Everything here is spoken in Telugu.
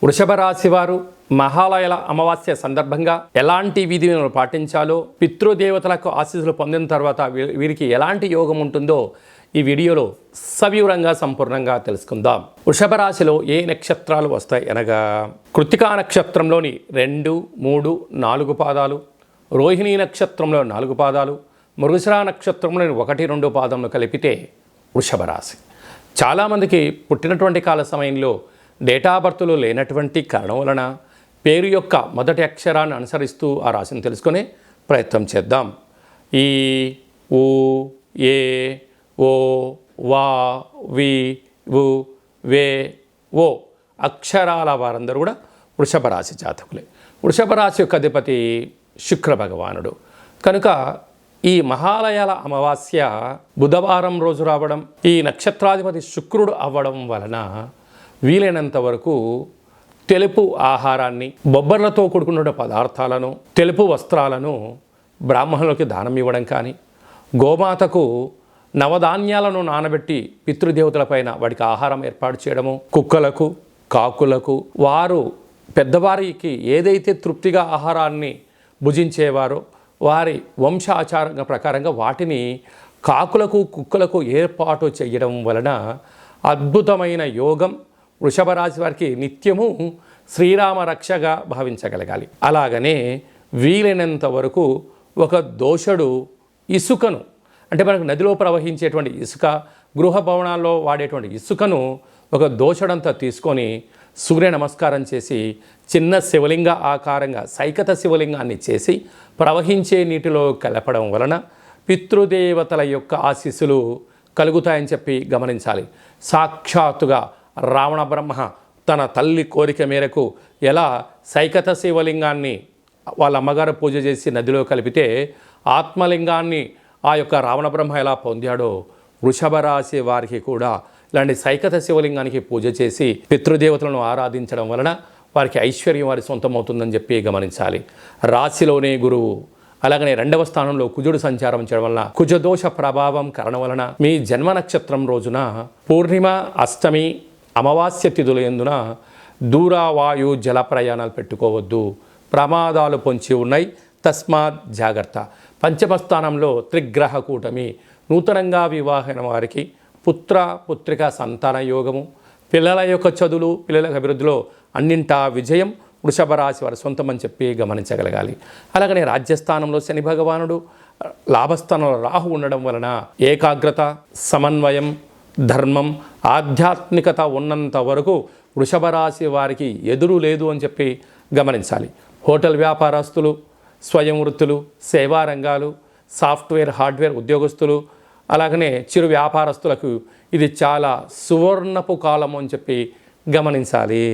వృషభ రాశి వారు మహాలయల అమావాస్య సందర్భంగా ఎలాంటి విధులను పాటించాలో, పితృదేవతలకు ఆశీస్సులు పొందిన తర్వాత వీరికి ఎలాంటి యోగం ఉంటుందో ఈ వీడియోలో సవివరంగా సంపూర్ణంగా తెలుసుకుందాం. వృషభ రాశిలో ఏ నక్షత్రాలు వస్తాయి అనగా, కృత్తికా నక్షత్రంలోని 2, 3, 4 పాదాలు, రోహిణీ నక్షత్రంలో 4 పాదాలు, మృగశిర నక్షత్రంలోని 1, 2 పాదములు కలిపితే వృషభ రాశి. చాలామందికి పుట్టినటువంటి కాల సమయంలో డేటా బర్త్లో లేనటువంటి కారణం వలన పేరు యొక్క మొదటి అక్షరాన్ని అనుసరిస్తూ ఆ రాశిని తెలుసుకునే ప్రయత్నం చేద్దాం. ఈ, ఊ, ఏ, ఓ, వా, వి, వు, వే, ఓ అక్షరాల వారందరూ కూడా వృషభ రాశి జాతకులే. వృషభ రాశి యొక్క అధిపతి శుక్ర భగవానుడు కనుక ఈ మహాలయాల అమావాస్య బుధవారం రోజు రావడం, ఈ నక్షత్రాధిపతి శుక్రుడు అవ్వడం వలన వీలైనంత వరకు తెలుపు ఆహారాన్ని, బొబ్బర్లతో కూడుకున్న పదార్థాలను, తెలుపు వస్త్రాలను బ్రాహ్మణులకి దానం ఇవ్వడం కానీ, గోమాతకు నవధాన్యాలను నానబెట్టి పితృదేవతలపైన వాటికి ఆహారం ఏర్పాటు చేయడము, కుక్కలకు, కాకులకు, వారు పెద్దవారికి ఏదైతే తృప్తిగా ఆహారాన్ని భుజించేవారో వారి వంశాచార ప్రకారంగా వాటిని కాకులకు, కుక్కలకు ఏర్పాటు చేయడం వలన అద్భుతమైన యోగం వృషభ రాశి వారికి నిత్యము శ్రీరామ రక్షగా భావించగలగాలి. అలాగనే వీలైనంత వరకు ఒక దోషడు ఇసుకను, అంటే మనకు నదిలో ప్రవహించేటువంటి ఇసుక, గృహ భవనాల్లో వాడేటువంటి ఇసుకను ఒక దోషడంతా తీసుకొని సూర్య నమస్కారం చేసి చిన్న శివలింగ ఆకారంగా సైకత శివలింగాన్ని చేసి ప్రవహించే నీటిలో కలపడం వలన పితృదేవతల యొక్క ఆశీస్సులు కలుగుతాయని చెప్పి గమనించాలి. సాక్షాత్తుగా రావణ బ్రహ్మ తన తల్లి కోరిక మేరకు ఎలా సైకత శివలింగాన్ని వాళ్ళ అమ్మగారు పూజ చేసి నదిలో కలిపితే ఆత్మలింగాన్ని ఆ యొక్క రావణ బ్రహ్మ ఎలా పొందాడో, వృషభ రాశి వారికి కూడా ఇలాంటి సైకత శివలింగానికి పూజ చేసి పితృదేవతలను ఆరాధించడం వలన వారికి ఐశ్వర్యం వారి సొంతమవుతుందని చెప్పి గమనించాలి. రాశిలోనే గురువు, అలాగనే 2వ స్థానంలో కుజుడు సంచారం చేయడం వలన కుజదోష ప్రభావం కారణం వలన మీ జన్మ నక్షత్రం రోజున పూర్ణిమ, అష్టమి, అమావాస్య తిథుల యందున దూరవాయు జల ప్రయాణాలు పెట్టుకోవద్దు, ప్రమాదాలు పొంచి ఉన్నాయి, తస్మాత్ జాగ్రత్త. పంచమ స్థానంలో త్రిగ్రహ కూటమి, నూతనంగా వివాహమైన వారికి పుత్ర పుత్రిక సంతాన యోగము, పిల్లల యొక్క చదువులు, పిల్లల అభివృద్ధిలో అన్నింటా విజయం వృషభ రాశి వారి సొంతమని చెప్పి గమనించగలగాలి. అలాగనే రాజ్యస్థానంలో శని భగవానుడు, లాభస్థానంలో రాహు ఉండడం వలన ఏకాగ్రత, సమన్వయం, ధర్మం, ఆధ్యాత్మికత ఉన్నంత వరకు వృషభ రాశి వారికి ఎదురు లేదు అని చెప్పి గమనించాలి. హోటల్ వ్యాపారస్తులు, స్వయం వృత్తులు, సేవా రంగాలు, సాఫ్ట్వేర్, హార్డ్వేర్ ఉద్యోగస్తులు, అలాగనే చిరు వ్యాపారస్తులకు ఇది చాలా సువర్ణపు కాలం అని చెప్పి గమనించాలి.